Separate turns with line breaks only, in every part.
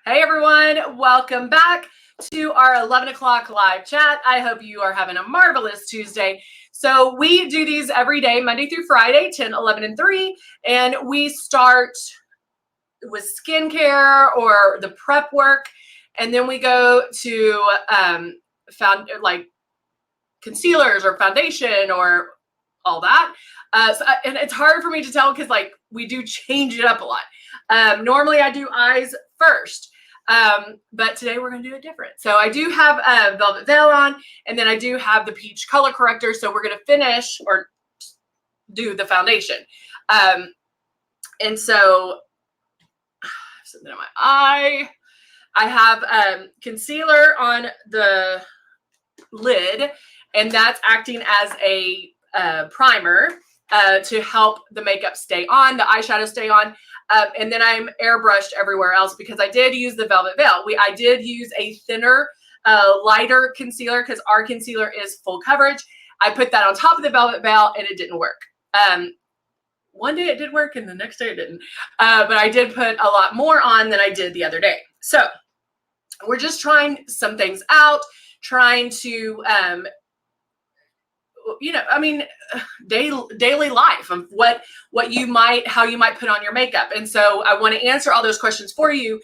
Hey everyone, welcome back to our 11 o'clock live chat. I hope you are having a marvelous Tuesday. So we do these every day, Monday through Friday, 10, 11, and 3. And we start with skincare or the prep work. And then we go to concealers or foundation or all that. And it's hard for me to tell because we do change it up a lot. Normally I do eyes first, but today we're going to do it different. So I do have a velvet veil on, and then I do have the peach color corrector. So we're going to finish or do the foundation. And so something in my eye. I have concealer on the lid, and that's acting as a primer to help the makeup stay on, the eyeshadow stay on. And then I'm airbrushed everywhere else because I did use the velvet veil. I did use a thinner, lighter concealer because our concealer is full coverage. I put that on top of the velvet veil and it didn't work. One day it did work and the next day it didn't. But I did put a lot more on than I did the other day. So we're just trying some things out, trying to, daily life of how you might put on your makeup. And so I want to answer all those questions for you.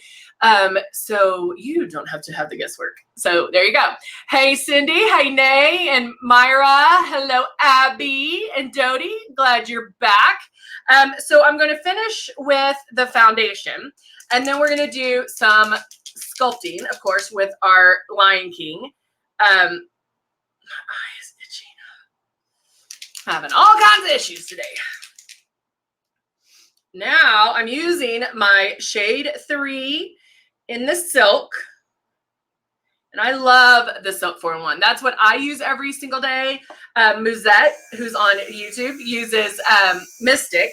So you don't have to have the guesswork. So there you go. Hey, Cindy. Hey, Nay and Myra. Hello, Abby and Dodie. Glad you're back. So I'm going to finish with the foundation, and then we're going to do some sculpting, of course, with our Lion King. My eye is itchy. Having all kinds of issues today. Now I'm using my shade 3 in the silk. And I love the silk 4-in-1. That's what I use every single day. Musette, who's on YouTube, uses Mystic.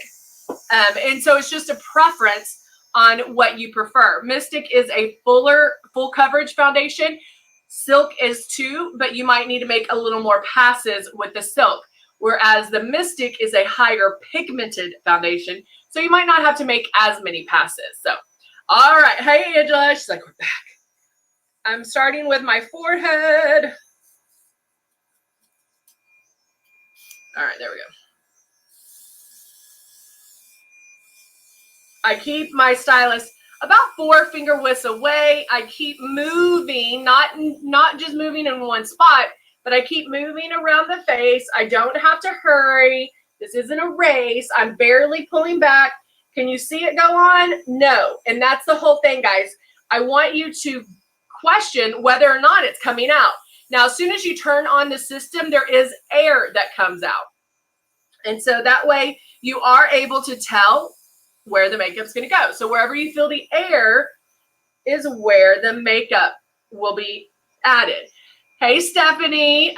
And so it's just a preference on what you prefer. Mystic is a full coverage foundation. Silk is too, but you might need to make a little more passes with the silk. Whereas the Mystic is a higher pigmented foundation. So you might not have to make as many passes. So, all right. Hey, Angela. She's like, we're back. I'm starting with my forehead. All right, there we go. I keep my stylus about 4 finger widths away. I keep moving, not just moving in one spot, but I keep moving around the face. I don't have to hurry. This isn't a race. I'm barely pulling back. Can you see it go on? No. And that's the whole thing, guys. I want you to question whether or not it's coming out. Now, as soon as you turn on the system, there is air that comes out. And so that way you are able to tell where the makeup's going to go. So wherever you feel the air is where the makeup will be added. Hey, Stephanie.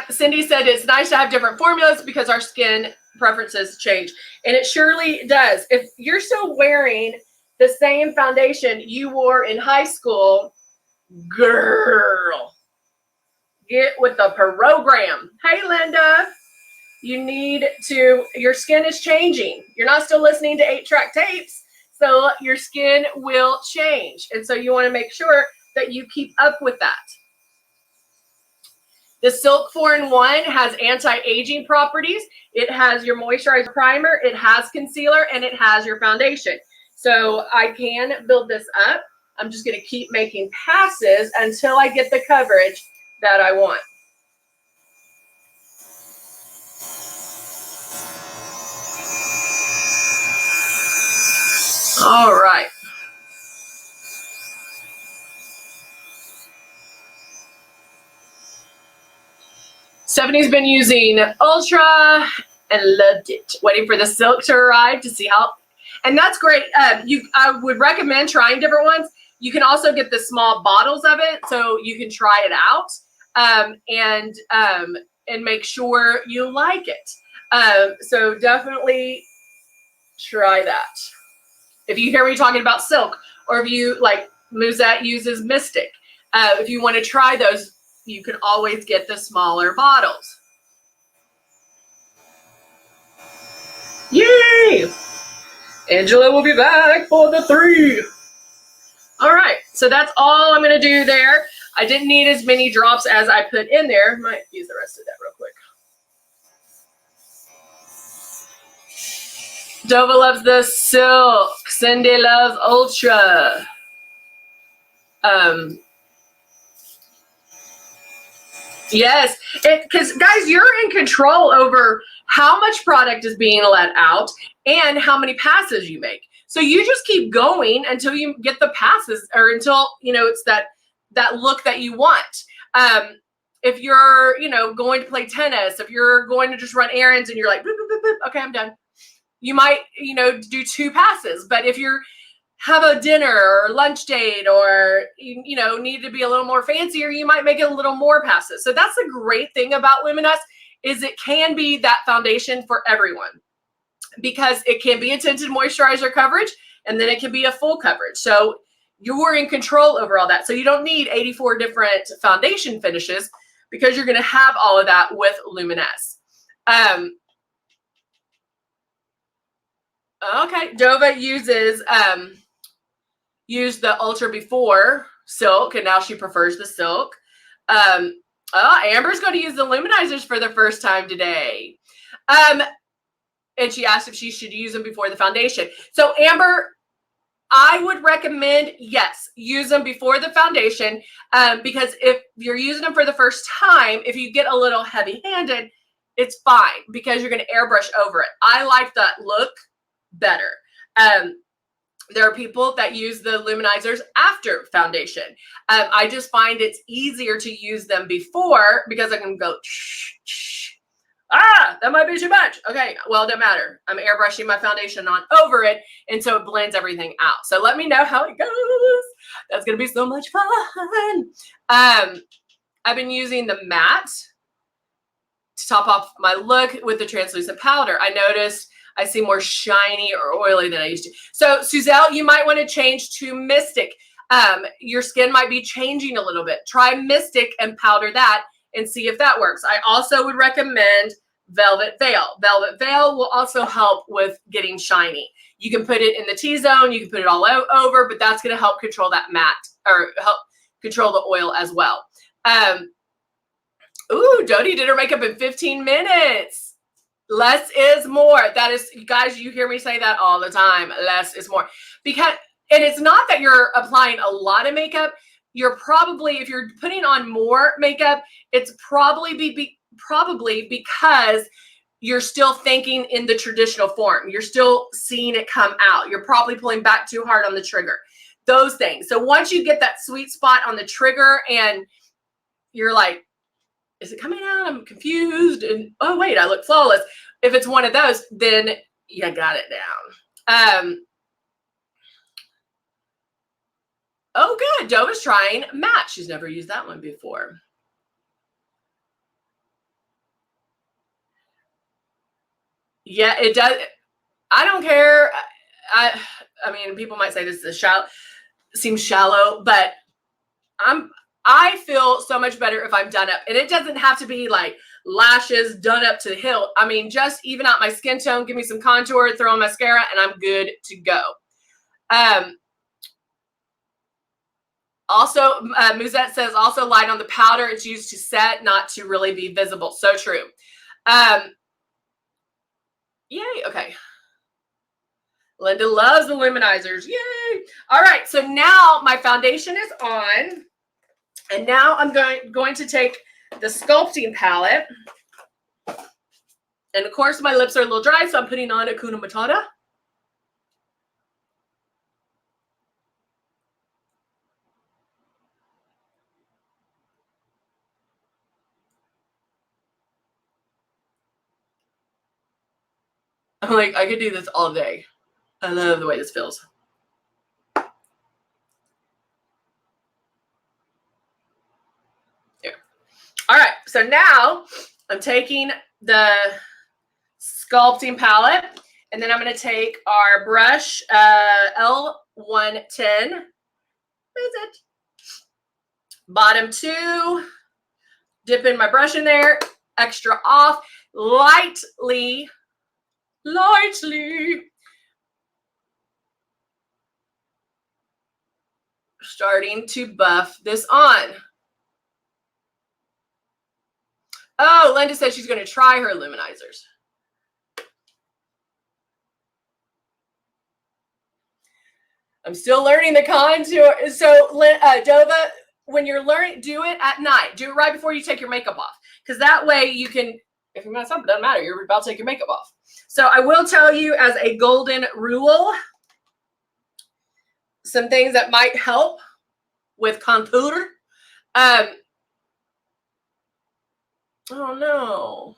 Cindy said it's nice to have different formulas because our skin preferences change. And it surely does. If you're still wearing the same foundation you wore in high school, girl, get with the program. Hey, Linda. Your skin is changing. You're not still listening to 8-track tapes, so your skin will change. And so you want to make sure that you keep up with that. The Silk 4-in-1 has anti-aging properties. It has your moisturizer primer, it has concealer, and it has your foundation. So I can build this up. I'm just going to keep making passes until I get the coverage that I want. All right. Stephanie's been using Ultra and loved it. Waiting for the silk to arrive to see how, and that's great. I would recommend trying different ones. You can also get the small bottles of it, so you can try it out and make sure you like it. So definitely try that. If you hear me talking about silk, or if you like Musette uses Mystic, if you want to try those, you can always get the smaller bottles. Yay! Angela will be back for the 3. All right, so that's all I'm gonna do there. I didn't need as many drops as I put in there. Might use the rest of that real quick. Dova loves the silk. Cindy loves Ultra. Yes, because guys, you're in control over how much product is being let out and how many passes you make. So you just keep going until you get the passes, or until it's that look that you want. If you're going to play tennis, if you're going to just run errands and you're like, boop, boop, boop, boop, okay, I'm done. You might do 2 passes, but if you're have a dinner or lunch date, or need to be a little more fancier, you might make it a little more passes. So that's the great thing about Luminess, is it can be that foundation for everyone, because it can be a tinted moisturizer coverage, and then it can be a full coverage. So you're in control over all that. So you don't need 84 different foundation finishes, because you're going to have all of that with Luminess. Okay, Dova used the Ultra before silk, and now she prefers the silk. Amber's going to use the luminizers for the first time today. And she asked if she should use them before the foundation. So Amber, I would recommend, yes, use them before the foundation, because if you're using them for the first time, if you get a little heavy-handed, it's fine, because you're going to airbrush over it. I like that look better. There are people that use the luminizers after foundation. I just find it's easier to use them before, because I can go, that might be too much. Okay, well, it doesn't matter. I'm airbrushing my foundation on over it, and so it blends everything out. So let me know how it goes. That's going to be so much fun. I've been using the matte to top off my look with the translucent powder. I noticed I see more shiny or oily than I used to. So Suzelle, you might want to change to Mystic. Your skin might be changing a little bit. Try Mystic and powder that and see if that works. I also would recommend Velvet Veil. Velvet Veil will also help with getting shiny. You can put it in the T-zone, you can put it all over, but that's going to help control that matte, or help control the oil as well. Ooh, Dodie did her makeup in 15 minutes. Less is more. That is, guys, you hear me say that all the time. Less is more. Because, and it's not that you're applying a lot of makeup. You're probably, if you're putting on more makeup, it's probably because you're still thinking in the traditional form. You're still seeing it come out. You're probably pulling back too hard on the trigger. Those things. So once you get that sweet spot on the trigger and you're like, is it coming out? I'm confused. And oh, wait, I look flawless. If it's one of those, then you got it down. Oh, good. Dova's trying matte. She's never used that one before. Yeah, it does. I don't care. I mean, people might say this is seems shallow, but I feel so much better if I'm done up. And it doesn't have to be like lashes done up to the hilt. I mean, just even out my skin tone, give me some contour, throw on mascara, and I'm good to go. Also, Musette says, also light on the powder. It's used to set, not to really be visible. So true. Yay. Okay. Linda loves the luminizers. Yay. All right. So now my foundation is on. And now I'm going to take the Sculpting Palette. And of course, my lips are a little dry, so I'm putting on Hakuna Matata. I'm like, I could do this all day. I love the way this feels. Here. All right, so now I'm taking the Sculpting Palette, and then I'm going to take our brush, L110. What is it? Bottom 2. Dip in my brush in there. Extra off. Lightly starting to buff this on. Oh, Linda said she's going to try her luminizers. I'm still learning the contour. So, Dova, when you're learning, do it at night. Do it right before you take your makeup off. Because that way you can, if you mess up, it doesn't matter. You're about to take your makeup off. So I will tell you as a golden rule, some things that might help with contour. Oh no.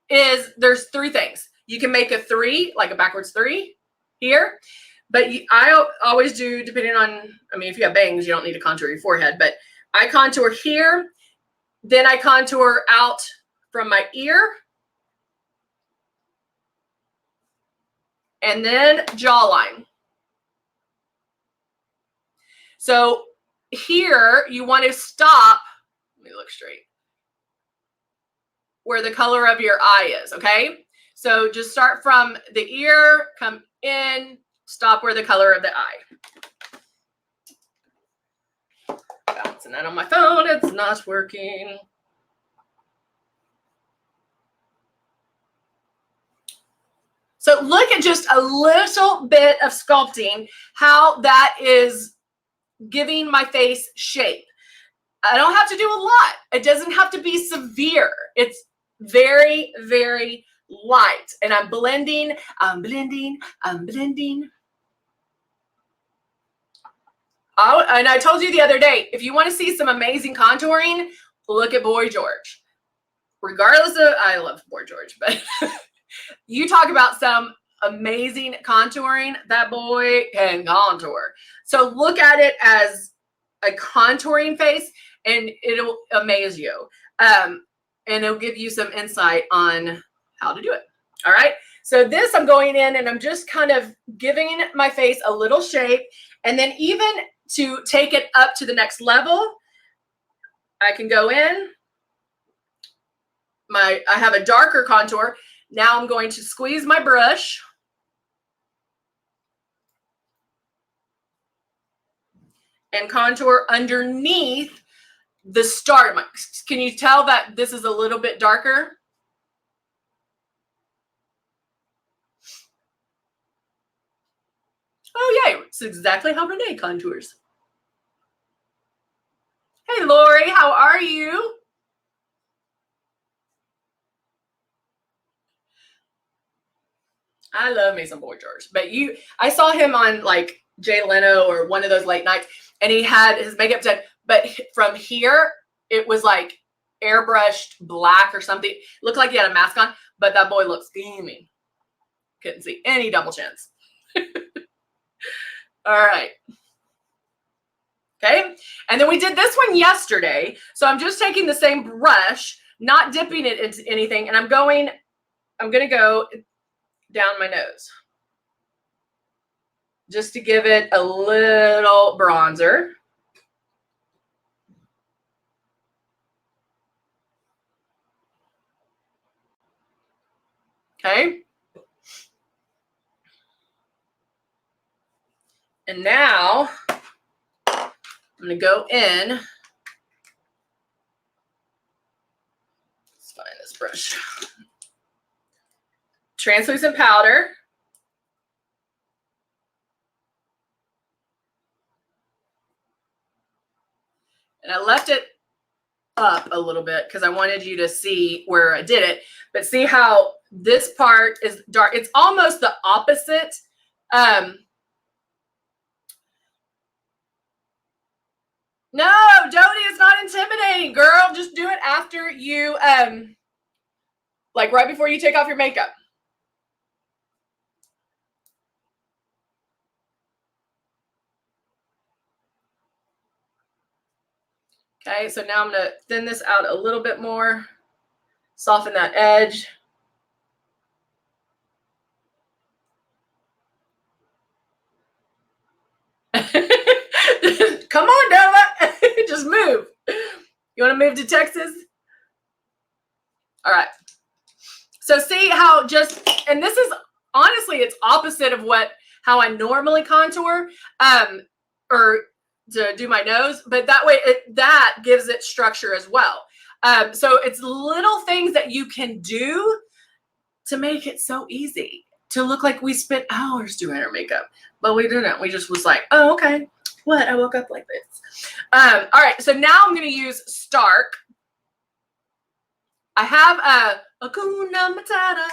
There's three things. You can make a 3, like a backwards 3 here. But I always do, depending on, I mean, if you have bangs, you don't need to contour your forehead. But I contour here. Then I contour out from my ear. And then jawline. So here you want to stop. Let me look straight. Where the color of your eye is, okay? So just start from the ear, come in, stop where the color of the eye. Bouncing that on my phone, it's not working. So look at just a little bit of sculpting, how that is giving my face shape. I don't have to do a lot. It doesn't have to be severe. It's very, very light. And I'm blending, I'm blending, I'm blending. Oh, and I told you the other day, if you want to see some amazing contouring, look at Boy George. Regardless of, I love Boy George, but you talk about some amazing contouring, that boy can contour. So look at it as a contouring face and it'll amaze you. And it'll give you some insight on how to do it. All right. So this, I'm going in and I'm just kind of giving my face a little shape. And then even to take it up to the next level, I can go in. I have a darker contour. Now I'm going to squeeze my brush. And contour underneath the start. Can you tell that this is a little bit darker? Oh, yay. It's exactly how Renee contours. Hey, Lori, how are you? I love me some Boy George. But I saw him on like Jay Leno or one of those late nights, and he had his makeup done. But from here, it was like airbrushed black or something. It looked like he had a mask on, but that boy looked steaming. Couldn't see any double chins. All right. Okay. And then we did this one yesterday. So I'm just taking the same brush, not dipping it into anything. And I'm going to go down my nose just to give it a little bronzer. Okay. And now I'm going to go in. Let's find this brush. Translucent powder. And I left it up a little bit because I wanted you to see where I did it. But see how this part is dark. It's almost the opposite. No, Jody, it's not intimidating, girl. Just do it after you, like right before you take off your makeup. Okay, so now I'm going to thin this out a little bit more, soften that edge. Come on, Nova. Just move. You want to move to Texas? All right. So see how and this is, honestly, it's opposite of how I normally contour, or to do my nose, but that way that gives it structure as well. So it's little things that you can do to make it so easy to look like we spent hours doing our makeup, but we didn't. We just was like, oh, okay, what? I woke up like this. All right, so now I'm going to use Stark. I have a Hakuna Matata.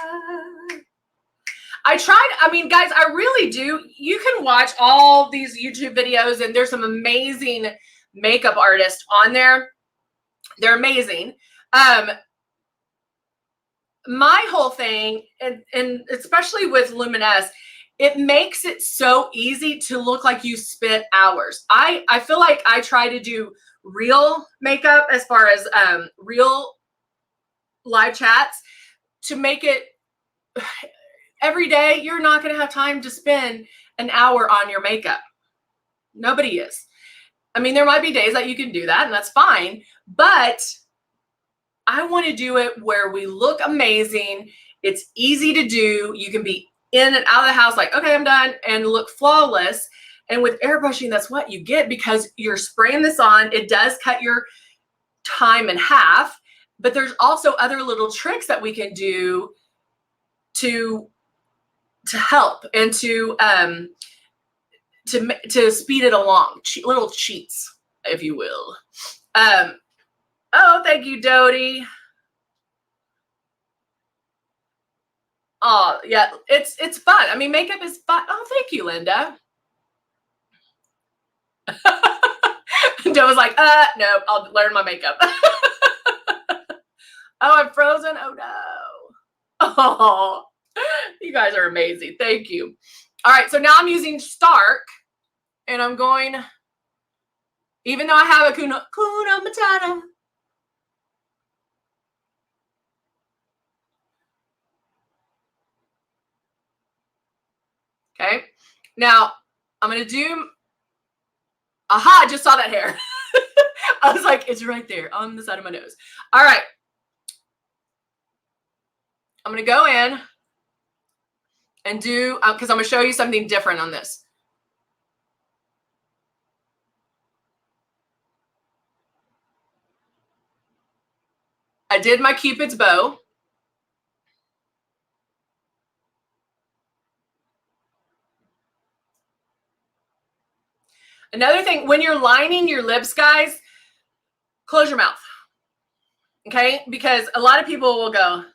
I mean, guys, I really do. You can watch all these YouTube videos, and there's some amazing makeup artists on there. They're amazing. My whole thing, and especially with Luminess, it makes it so easy to look like you spent hours. I feel like I try to do real makeup as far as real live chats to make it every day. You're not going to have time to spend an hour on your makeup. Nobody is. I mean, there might be days that you can do that, and that's fine, but I want to do it where we look amazing. It's easy to do. You can be in and out of the house like, okay, I'm done, and look flawless. And with airbrushing, that's what you get because you're spraying this on. It does cut your time in half, but there's also other little tricks that we can do to help and to speed it along. Little cheats, if you will. Oh, thank you, Dodie. Oh, yeah, it's fun. I mean, makeup is fun. Oh, thank you, Linda. Joe was like, no, I'll learn my makeup. Oh, I'm frozen. Oh, no. Oh, you guys are amazing. Thank you. All right, so now I'm using Stark, and I'm going, even though I have a Kuna Matata. Okay, now I'm going to do, aha, I just saw that hair. I was like, it's right there on the side of my nose. All right. I'm going to go in and do, because I'm going to show you something different on this. I did my Cupid's bow. Another thing, when you're lining your lips, guys, close your mouth. Okay? Because a lot of people will go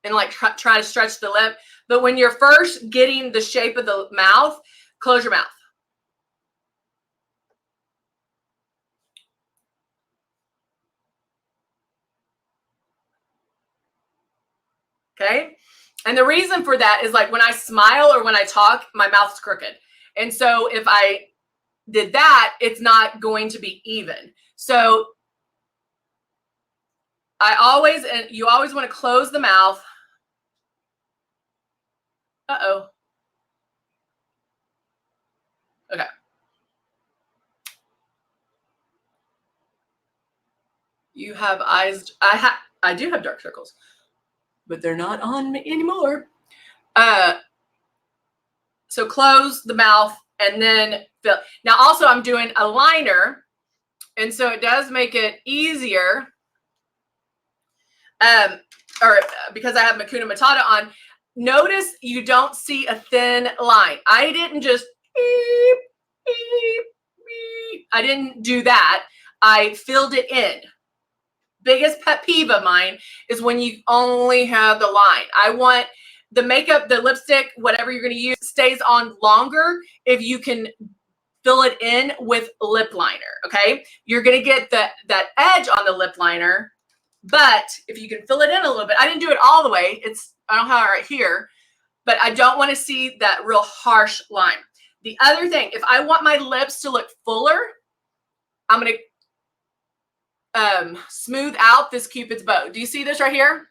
and like try to stretch the lip. But when you're first getting the shape of the mouth, close your mouth. Okay? And the reason for that is like when I smile or when I talk, my mouth's crooked. And so if I did that, it's not going to be even. So you always want to close the mouth. Uh-oh. Okay. You have eyes. I do have dark circles, but they're not on me anymore. So close the mouth and then fill. Now also I'm doing a liner, and so it does make it easier. Or because I have Hakuna Matata on, notice you don't see a thin line. I didn't just beep, beep, beep. I didn't do that. I filled it in. Biggest pet peeve of mine is when you only have the line. I want the makeup, the lipstick, whatever you're going to use, stays on longer if you can fill it in with lip liner, okay? You're going to get that edge on the lip liner, but if you can fill it in a little bit, I didn't do it all the way. I don't have it right here, but I don't want to see that real harsh line. The other thing, if I want my lips to look fuller, I'm going to smooth out this Cupid's bow. Do you see this right here?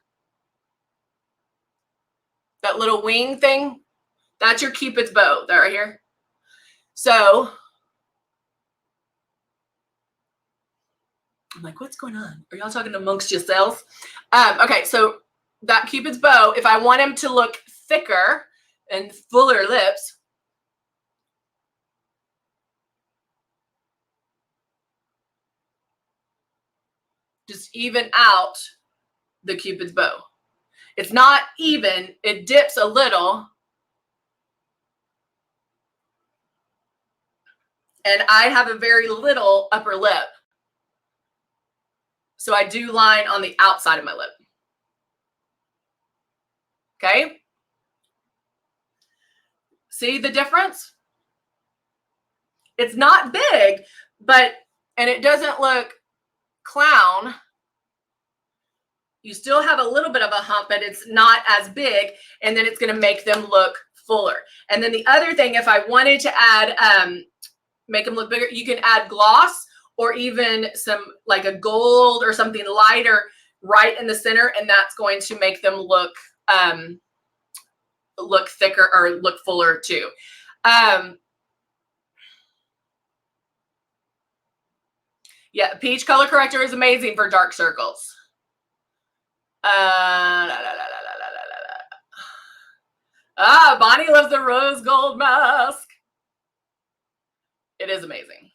That little wing thing? That's your Cupid's bow, that right here. So I'm like, what's going on? Are y'all talking amongst yourselves? Okay, so that Cupid's bow, if I want him to look thicker, and fuller lips. Just even out the Cupid's bow. It's not even, it dips a little. And I have a very little upper lip. So I do line on the outside of my lip. Okay? See the difference? It's not big, but, and it doesn't look clown. You still have a little bit of a hump, but it's not as big. And then it's going to make them look fuller. And then the other thing, if I wanted to add, make them look bigger, you can add gloss or even some like a gold or something lighter right in the center. And that's going to make them look, look thicker or look fuller too. Yeah, peach color corrector is amazing for dark circles. Bonnie loves the rose gold mask. It is amazing.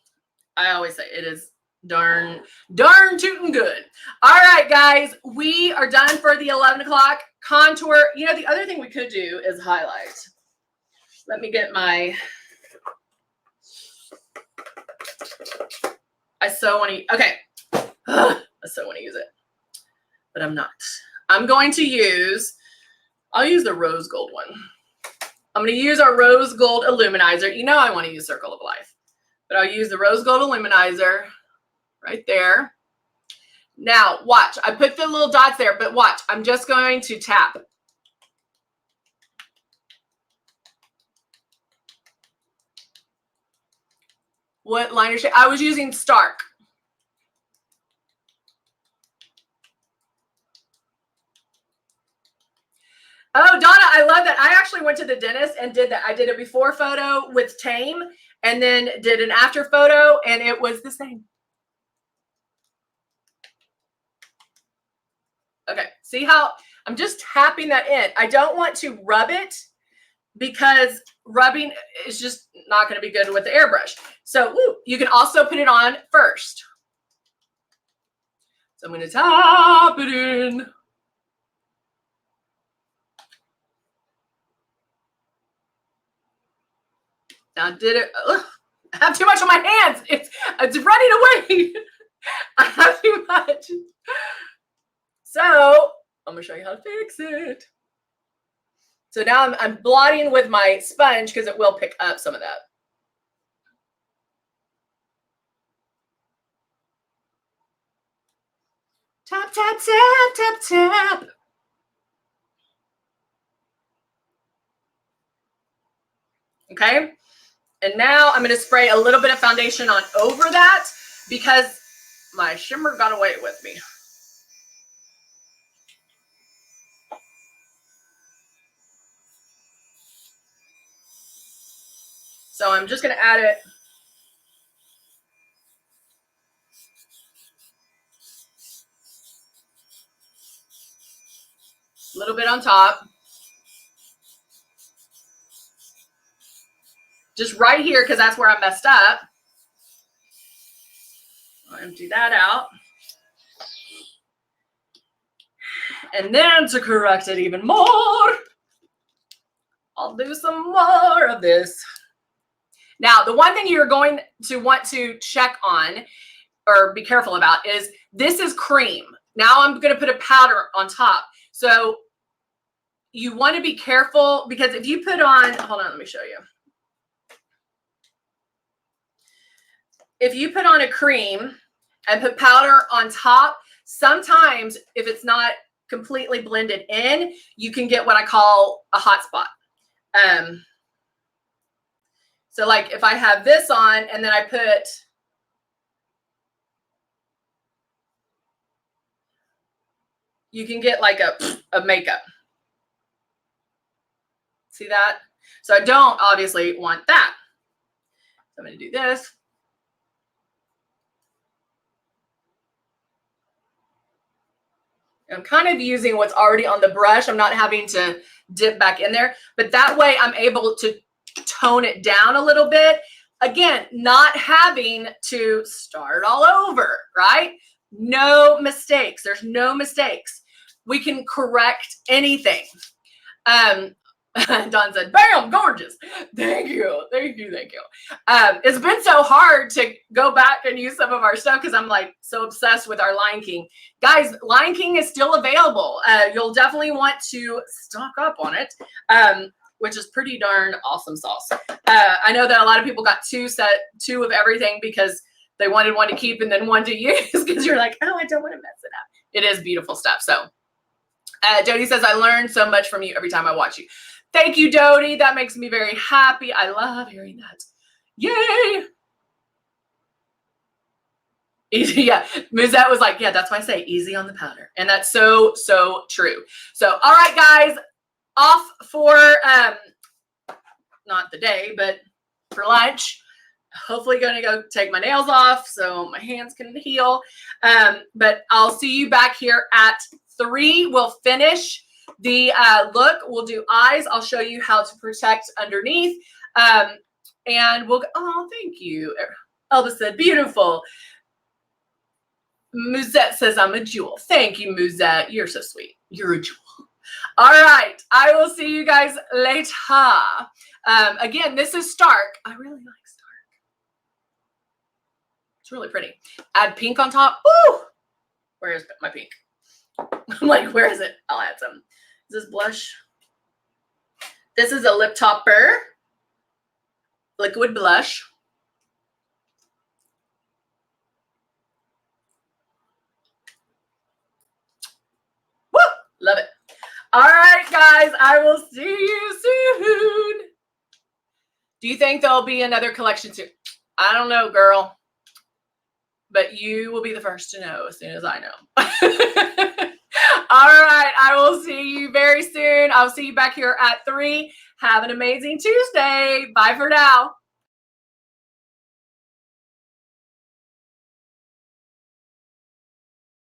I always say it is darn tootin' good. All right, guys, we are done for the 11 o'clock contour. You know, the other thing we could do is highlight. Let me get my, I so want to, okay. I so want to use it, but I'm not. I'm going to use, I'll use the rose gold one. I'm going to use our rose gold illuminizer. You know I want to use Circle of Life, but I'll use the rose gold illuminizer right there. Now, watch. I put the little dots there, but watch. I'm just going to tap. What liner shade? I was using Stark. Oh, Donna, I love that. I actually went to the dentist and did that. I did a before photo with Tame and then did an after photo, and it was the same. Okay, see how I'm just tapping that in. I don't want to rub it because rubbing is just not going to be good with the airbrush. So you can also put it on first. So I'm going to tap it in. Now did it, I have too much on my hands. It's running away. I have too much. So I'm gonna show you how to fix it. So now I'm blotting with my sponge because it will pick up some of that. Tap, tap, tap, tap, tap. Okay. And now I'm going to spray a little bit of foundation on over that because my shimmer got away with me. So I'm just going to add it. A little bit on top. Just right here because that's where I messed up. I'll empty that out. And then to correct it even more, I'll do some more of this. Now, the one thing you're going to want to check on or be careful about is this is cream. Now I'm going to put a powder on top. So you want to be careful because if you put on, hold on, let me show you. If you put on a cream and put powder on top, sometimes if it's not completely blended in, you can get what I call a hot spot. So like if I have this on and then I put you can get like a makeup. See that? So I don't obviously want that. So I'm going to do this. I'm kind of using what's already on the brush. I'm not having to dip back in there, but that way I'm able to tone it down a little bit. Again, not having to start all over, right? No mistakes. There's no mistakes. We can correct anything. Dawn said, bam, gorgeous. Thank you. Thank you. Thank you. It's been so hard to go back and use some of our stuff because I'm like so obsessed with our Lion King. Guys, Lion King is still available. You'll definitely want to stock up on it, which is pretty darn awesome sauce. I know that a lot of people got two of everything because they wanted one to keep and then one to use because you're like, oh, I don't want to mess it up. It is beautiful stuff. So Jody says, I learn so much from you every time I watch you. Thank you, Dodie. That makes me very happy. I love hearing that. Yay. Easy, yeah. Muzette was like, yeah, that's why I say easy on the powder. And that's so, so true. So, all right, guys, off for, not the day, but for lunch. Hopefully going to go take my nails off so my hands can heal. But I'll see you back here at 3. We'll finish the look. We'll do eyes. I'll show you how to protect underneath. And we'll go, oh, thank you. Elvis said, beautiful. Muzette says, I'm a jewel. Thank you, Muzette. You're so sweet. You're a jewel. All right. I will see you guys later. Again, this is Stark. I really like Stark. It's really pretty. Add pink on top. Woo! Where is my pink? I'm like, where is it? I'll add some. Is this blush? This is a lip topper. Liquid blush. Woo! Love it. All right, guys. I will see you soon. Do you think there'll be another collection soon? I don't know, girl. But you will be the first to know as soon as I know. All right. I will see you very soon. I'll see you back here at 3. Have an amazing Tuesday. Bye for now.